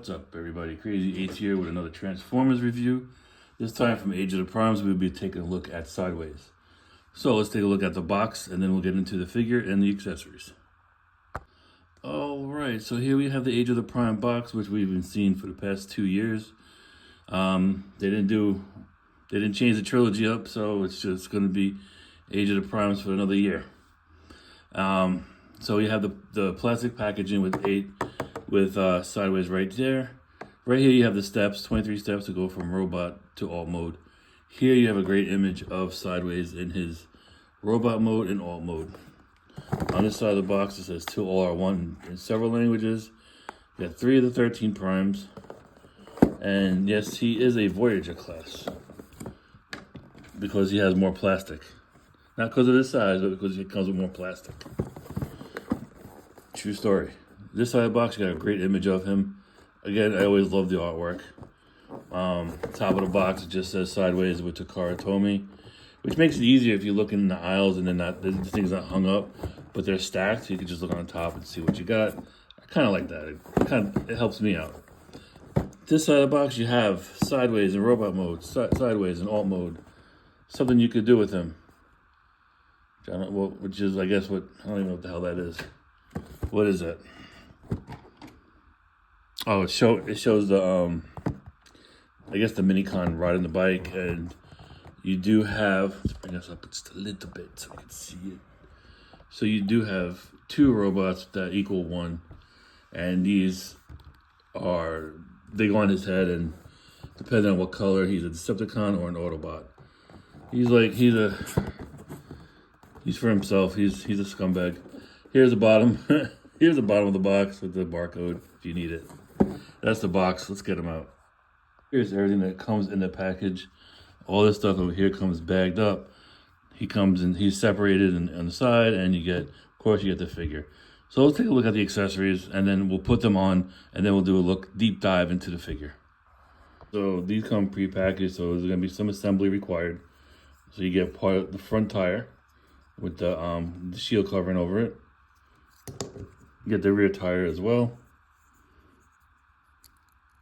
What's up, everybody? Crazy 8 here with another Transformers review. This time from Age of the Primes, we'll be taking a look at Sideways. So let's take a look at the box, and then we'll get into the figure and the accessories. Alright, so here we have the Age of the Prime box, which we've been seeing for the past 2 years. They didn't change the trilogy up, so it's just going to be Age of the Primes for another year. So you have the plastic packaging with Sideways right there. Right here you have the steps, 23 steps to go from robot to alt mode. Here you have a great image of Sideways in his robot mode and alt mode. On this side of the box it says to OR1 in several languages. You got 3 of the 13 primes. And yes, he is a Voyager class because he has more plastic. Not because of his size, but because he comes with more plastic. True story. This side of the box, you got a great image of him. Again, I always love the artwork. Top of the box, it just says Sideways with Takara Tomy, which makes it easier if you look in the aisles and the thing's not hung up, but they're stacked. So you can just look on top and see what you got. I kind of like that. It helps me out. This side of the box, you have Sideways in robot mode, Sideways in alt mode. Something you could do with him. Which is, I guess, I don't even know what the hell that is. What is that? Oh, it shows the I guess the Minicon riding the bike, and you do have, let's bring this up just a little bit so we can see it. So you do have 2 robots that equal 1, and they go on his head, and depending on what color, he's a Decepticon or an Autobot. He's for himself. He's a scumbag. Here's the bottom. Here's the bottom of the box with the barcode if you need it. That's the box. Let's get them out. Here's everything that comes in the package. All this stuff over here comes bagged up. He's separated on the side, and of course, you get the figure. So let's take a look at the accessories, and then we'll put them on, and then we'll do a deep dive into the figure. So these come pre-packaged, so there's going to be some assembly required. So you get part of the front tire with the shield covering over it. You get the rear tire as well.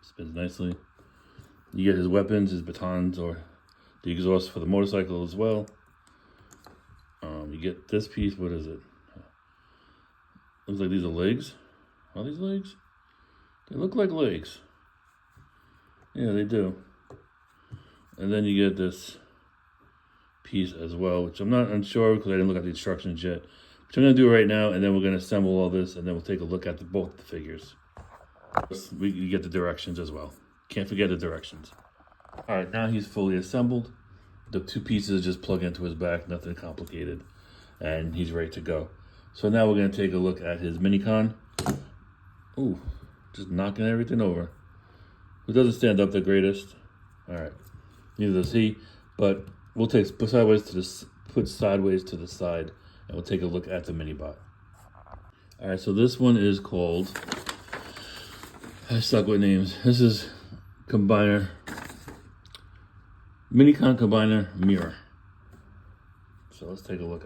Spins nicely. You get his weapons, his batons, or the exhaust for the motorcycle as well. You get this piece. What is it? Looks like these are legs. Are these legs? They look like legs. Yeah, they do. And then you get this piece as well, which I'm not unsure because I didn't look at the instructions yet. Which I'm going to do right now, and then we're going to assemble all this, and then we'll take a look at both the figures. You get the directions as well. Can't forget the directions. All right, now he's fully assembled. The 2 pieces just plug into his back, nothing complicated, and he's ready to go. So now we're going to take a look at his Minicon. Ooh, just knocking everything over. It doesn't stand up the greatest. All right, neither does he, but we'll put Sideways to the side, and we'll take a look at the Minibot. All right, so this one is called, I suck with names. This is Minicon Combiner Mirror. So let's take a look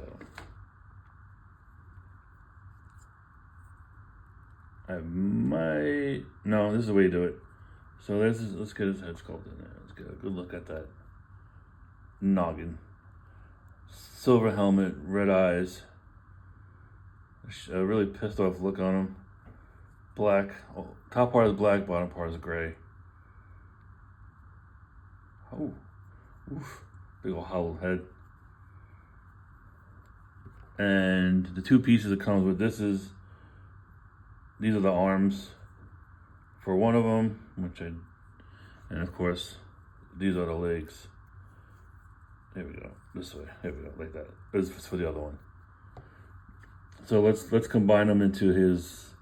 at him. No, this is the way you do it. So let's get his head sculpt in there. Let's get a good look at that noggin. Silver helmet, red eyes. A really pissed off look on him. Black. Oh, top part is black, bottom part is gray. Oh, oof. Big old hollow head. And the 2 pieces it comes with, these are the arms for one of them, and of course, these are the legs. There we go. This way. There we go. Like that. This is for the other one. So let's combine them into his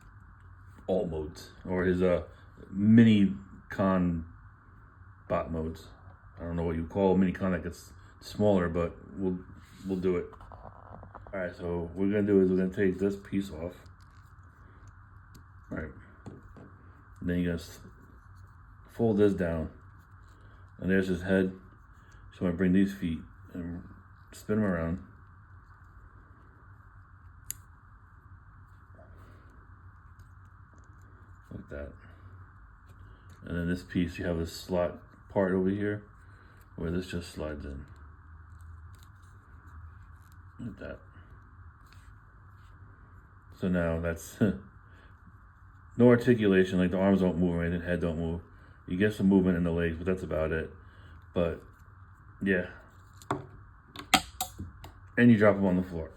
alt modes, or his Minicon bot modes. I don't know what you call a Minicon that gets smaller, but we'll do it. All right. So what we're gonna do is we're gonna take this piece off. All right. And then you just fold this down, and there's his head. So I'm gonna bring these feet and spin them around. Like that. And then this piece, you have this slot part over here where this just slides in. Like that. So now that's no articulation, like the arms don't move or anything, head don't move. You get some movement in the legs, but that's about it. But yeah. And you drop them on the floor.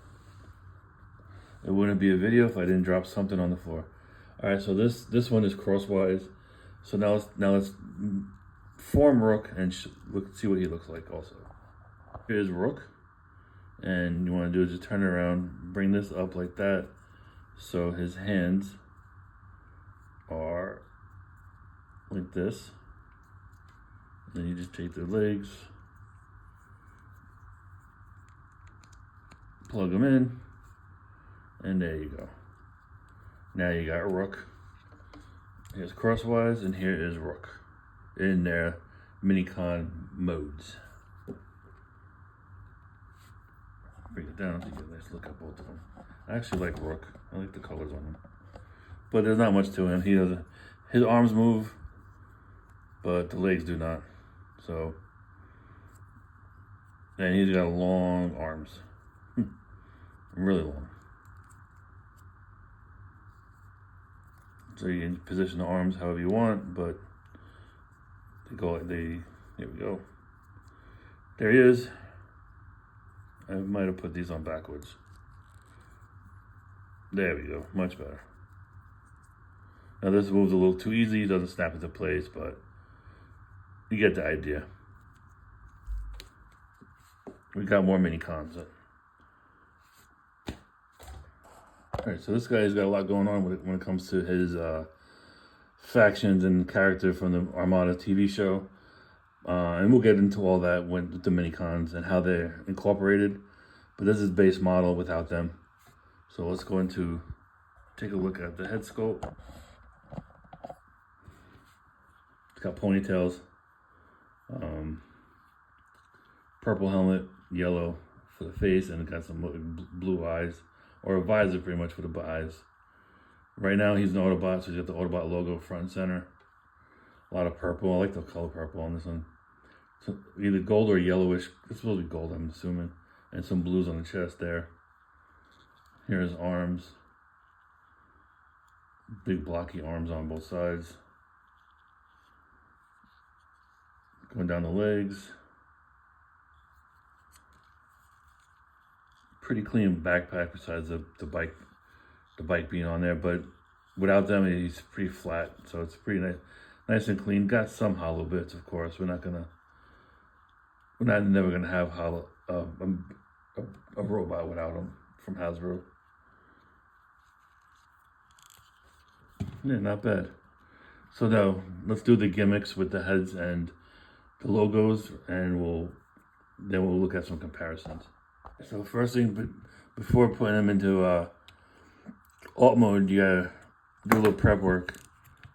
It wouldn't be a video if I didn't drop something on the floor. All right, so this one is crosswise. So now let's form Rook and see what he looks like also. Here's Rook. And you want to do is just turn it around, bring this up like that. So his hands are like this. Then you just take the legs, plug them in, and there you go. Now you got Rook. Here's crosswise, and here is Rook in their Minicon modes. Bring it down to get a nice look at both of them. I actually like Rook. I like the colors on him. But there's not much to him. He doesn't. His arms move, but the legs do not. So, and he's got long arms, really long. So you can position the arms however you want, but they go like here we go. There he is. I might have put these on backwards. There we go, much better. Now this moves a little too easy, doesn't snap into place, but you get the idea. We got more Minicons. Alright, so this guy's got a lot going on when it comes to his factions and character from the Armada TV show. And we'll get into all that with the Minicons and how they're incorporated. But this is base model without them. So let's go into, take a look at the head sculpt. It's got ponytails. Purple helmet, yellow for the face, and it got some blue eyes. Or a visor pretty much for the eyes. Right now he's an Autobot, so he's got the Autobot logo front and center. A lot of purple. I like the color purple on this one. So either gold or yellowish. It's supposed to be gold, I'm assuming. And some blues on the chest there. Here's arms. Big blocky arms on both sides. Going down the legs. Pretty clean backpack besides the bike being on there, but without them he's pretty flat, so it's pretty nice and clean. Got some hollow bits, of course. We're never gonna have hollow a robot without them from Hasbro. Yeah, not bad. So now let's do the gimmicks with the heads and the logos, and then we'll look at some comparisons. So first thing, before putting them into alt mode, you gotta do a little prep work.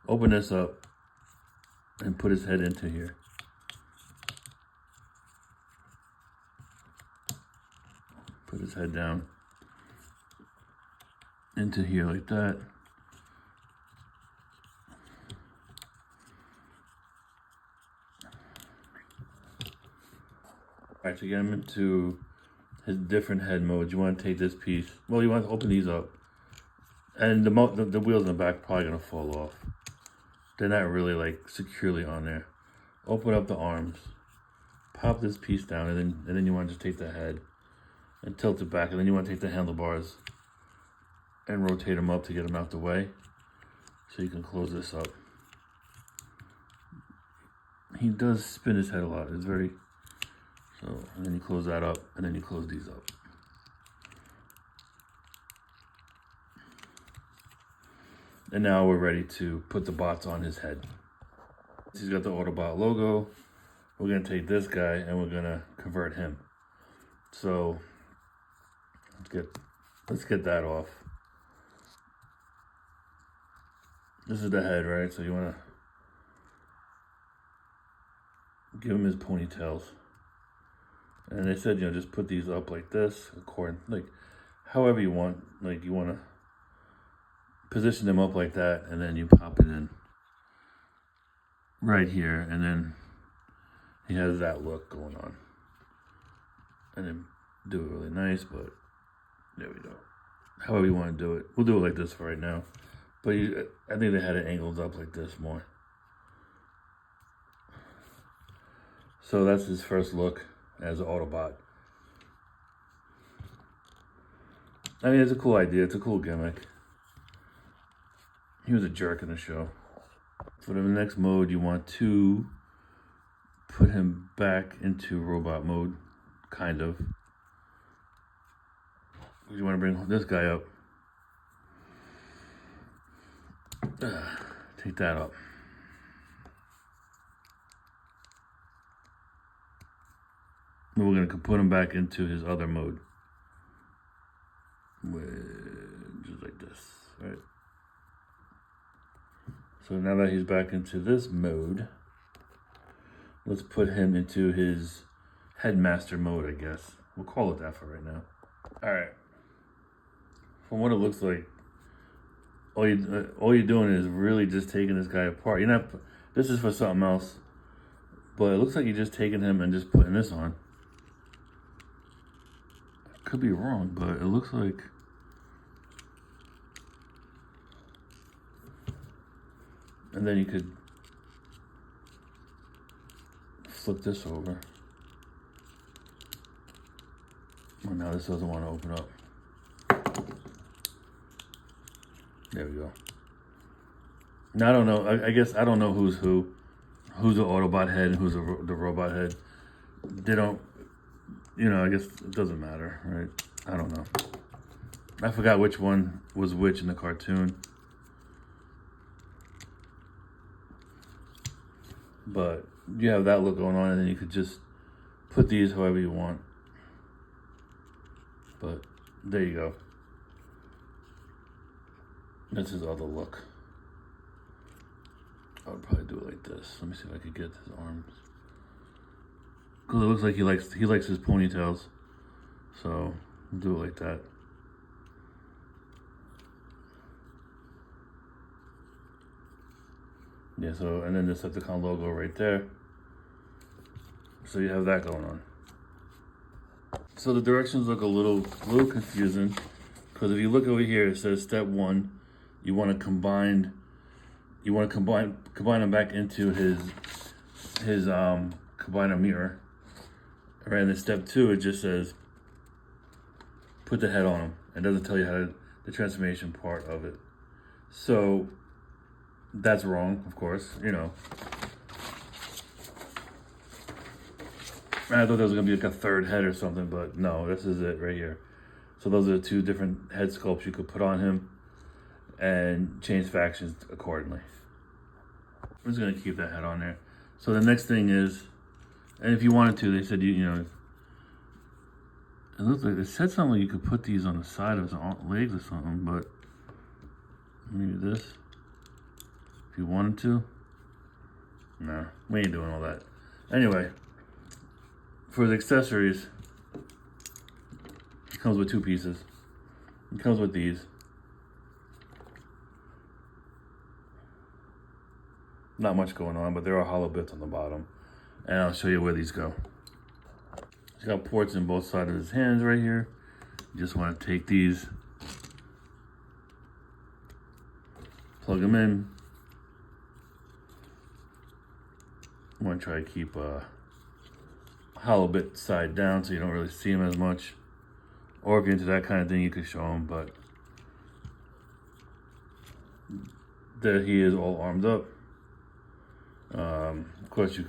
Open this up and put his head into here. Put his head down into here like that. All right, to get him into his different head modes, you want to take this piece. Well, you want to open these up, and the wheels in the back are probably gonna fall off. They're not really like securely on there. Open up the arms, pop this piece down, and then you want to just take the head and tilt it back, and then you want to take the handlebars and rotate them up to get them out the way, so you can close this up. He does spin his head a lot. It's very. So, and then you close that up, and then you close these up. And now we're ready to put the bots on his head. He's got the Autobot logo. We're gonna take this guy and we're gonna convert him. So let's get that off. This is the head, right? So you wanna give him his ponytails. And they said, just put these up like this, like however you want. Like you want to position them up like that, and then you pop it in. right here, and then he has that look going on. And then do it really nice, but there we go. However you want to do it. We'll do it like this for right now. But I think they had it angled up like this more. So that's his first look as an Autobot. I mean, it's a cool idea. It's a cool gimmick. He was a jerk in the show. For the next mode, you want to put him back into robot mode, kind of. You want to bring this guy up. Take that up. And we're going to put him back into his other mode. Just like this, right? So now that he's back into this mode, let's put him into his headmaster mode, I guess. We'll call it that for right now. All right. From what it looks like, all you're doing is really just taking this guy apart. You're not. This is for something else, but it looks like you're just taking him and just putting this on. I could be wrong, but it looks like. And then you could flip this over. Well, now this doesn't want to open up. There we go. Now I don't know. I guess I don't know who's who. Who's the Autobot head and who's the robot head. They don't. I guess it doesn't matter, right? I don't know. I forgot which one was which in the cartoon. But you have that look going on, and then you could just put these however you want. But there you go. That's his other look. I would probably do it like this. Let me see if I could get his arms. Because it looks like he likes his ponytails. So we'll do it like that. Yeah, so, and then the Decepticon logo right there. So you have that going on. So the directions look a little confusing, because if you look over here, it says step 1, you want to combine them back into his combiner mirror. Right, and then step 2, it just says put the head on him. It doesn't tell you how the transformation part of it. So that's wrong, of course, I thought there was gonna be like a third head or something, but no, this is it right here. So those are the 2 different head sculpts you could put on him and change factions accordingly. I'm just gonna keep that head on there. So the next thing is, and if you wanted to, they said it looks like they said something like you could put these on the side of his legs or something, but maybe this. If you wanted to. No, we ain't doing all that. Anyway, for the accessories, it comes with 2 pieces. It comes with these. Not much going on, but there are hollow bits on the bottom. And I'll show you where these go. He's got ports in both sides of his hands right here. You just want to take these, plug them in. I want to try to keep hollow bit side down so you don't really see them as much. Or if you're into that kind of thing, you could show them, but there he is, all armed up. Of course,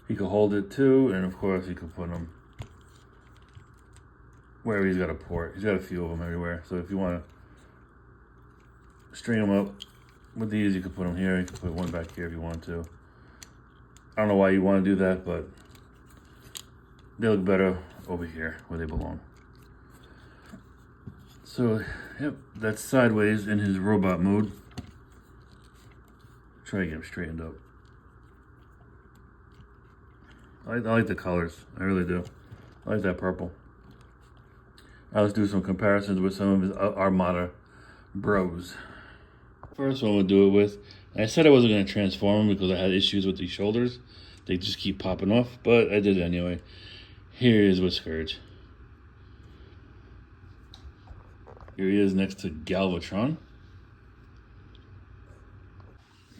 he could hold it too, and of course, you could put him wherever he's got a port. He's got a few of them everywhere. So if you want to string them up with these, you could put them here. You could put one back here if you want to. I don't know why you want to do that, but they look better over here where they belong. So, yep, that's sideways in his robot mode. Try to get him straightened up. I like the colors. I really do. I like that purple. Now let's do some comparisons with some of his Armada bros. First one we'll do it with. I said I wasn't going to transform him because I had issues with these shoulders. They just keep popping off, but I did it anyway. Here he is with Scourge. Here he is next to Galvatron.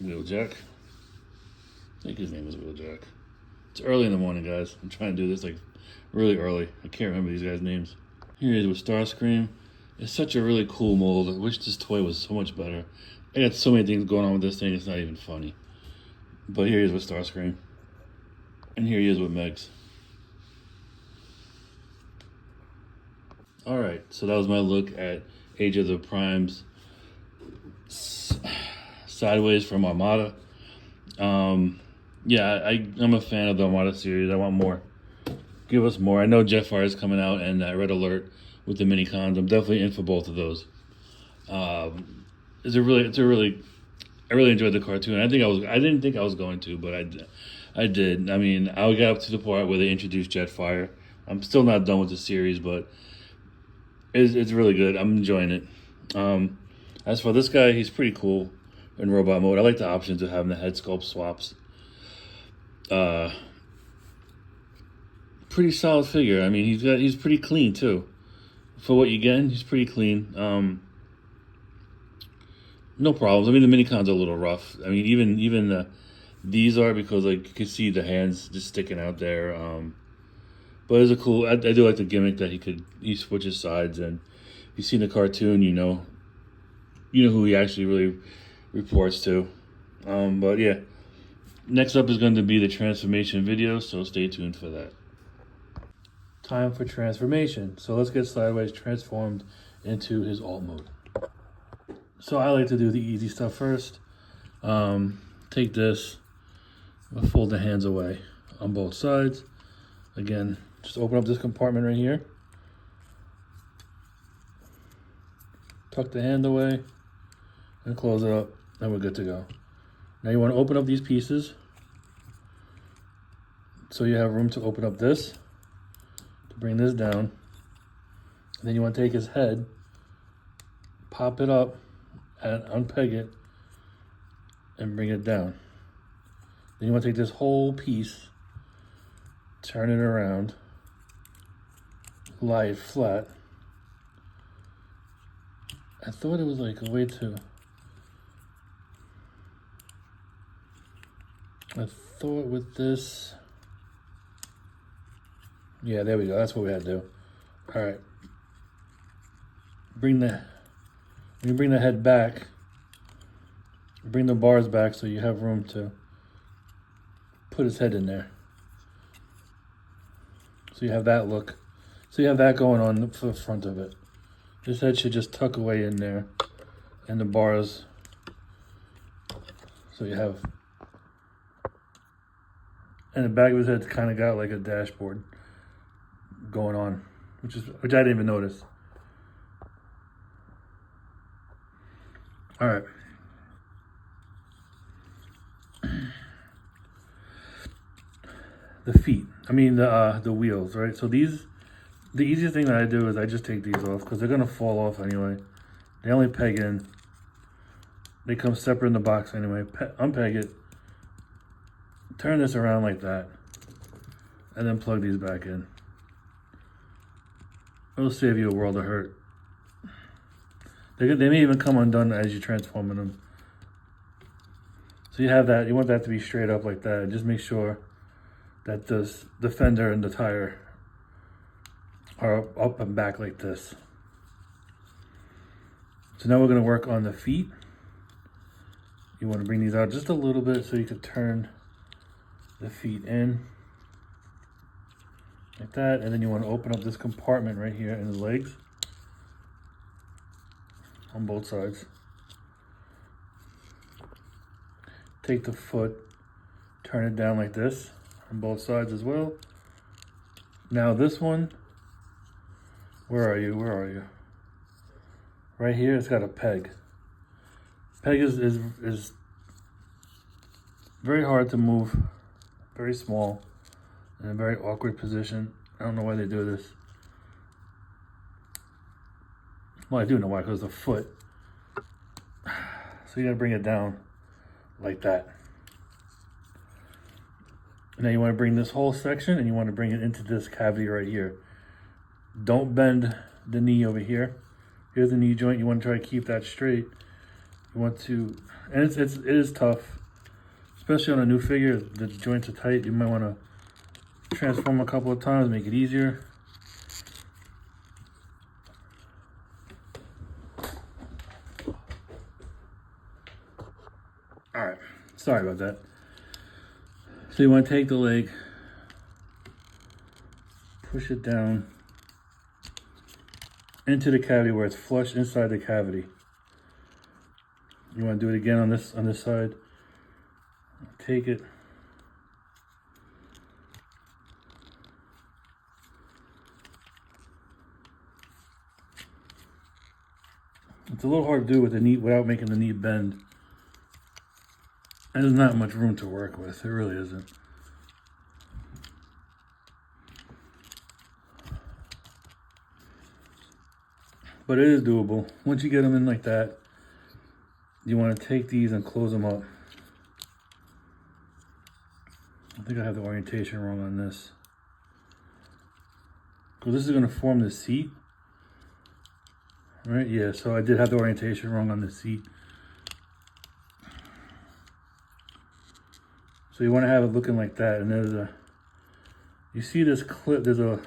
Wheeljack. I think his name is Wheeljack. It's early in the morning, guys. I'm trying to do this like really early. I can't remember these guys' names. Here he is with Starscream. It's such a really cool mold. I wish this toy was so much better. I got so many things going on with this thing, it's not even funny. But here he is with Starscream. And here he is with Megs. Alright, so that was my look at Age of the Primes Sideways from Armada. Yeah, I'm a fan of the Armada series. I want more. Give us more. I know Jetfire is coming out and Red Alert with the mini cons. I'm definitely in for both of those. I really enjoyed the cartoon. I didn't think I was going to, but I did. I mean, I got up to the part where they introduced Jetfire. I'm still not done with the series, but it's really good. I'm enjoying it. As for this guy, he's pretty cool in robot mode. I like the options of having the head sculpt swaps. Pretty solid figure. I mean, he's pretty clean too. For what you're getting, he's pretty clean. No problems. I mean, the minicons are a little rough. I mean, even these are, because like you can see the hands just sticking out there. But it's a cool. I do like the gimmick that he switches sides, and if you've seen the cartoon, you know who he actually really reports to. But yeah, next up is going to be the transformation video, so stay tuned for that. Time for transformation. So let's get Sideways transformed into his alt mode. So I like to do the easy stuff first. Take this, fold the hands away on both sides. Again, just open up this compartment right here. Tuck the hand away and close it up, and we're good to go. Now you want to open up these pieces so you have room to open up this, to bring this down. And then you want to take his head, pop it up, and unpeg it and bring it down. Then you want to take this whole piece, turn it around, lie it flat. I thought it was like a way to... I thought with this... Yeah, there we go. That's what we had to do. All right. When you bring the head back, bring the bars back so you have room to put his head in there. So you have that look. So you have that going on the front of it. This head should just tuck away in there, and the bars. So you have, and the back of his head's kind of got like a dashboard going on, which I didn't even notice. All right. The feet. I mean the wheels, right? So these, the easiest thing that I do is I just take these off because they're gonna fall off anyway. They only peg in. They come separate in the box anyway. Unpeg it. Turn this around like that, and then plug these back in. It'll save you a world of hurt. They may even come undone as you're transforming them. So you have that. You want that to be straight up like that. Just make sure that the fender and the tire are up and back like this. So now we're going to work on the feet. You want to bring these out just a little bit so you can turn the feet in like that, and then you want to open up this compartment right here in the legs on both sides. Take the foot, turn it down like this on both sides as well. Now this one, where are you? Right here, it's got a peg. Peg is very hard to move, very small, in a very awkward position. I don't know why they do this. Well, I do know why, because the foot. So you gotta bring it down like that. And now you wanna bring this whole section and you wanna bring it into this cavity right here. Don't bend the knee over here. Here's the knee joint. You wanna try to keep that straight. You want to, and it is tough, especially on a new figure. The joints are tight. You might wanna transform a couple of times, make it easier. All right, sorry about that. So you want to take the leg, push it down into the cavity where it's flush inside the cavity. You want to do it again on this side. Take it. It's a little hard to do with the knee without making the knee bend. And there's not much room to work with. It really isn't. But it is doable. Once you get them in like that, you want to take these and close them up. I think I have the orientation wrong on this. Because this is going to form the seat. Right? Yeah, so I did have the orientation wrong on the seat. So you want to have it looking like that, and there's a, you see this clip, there's a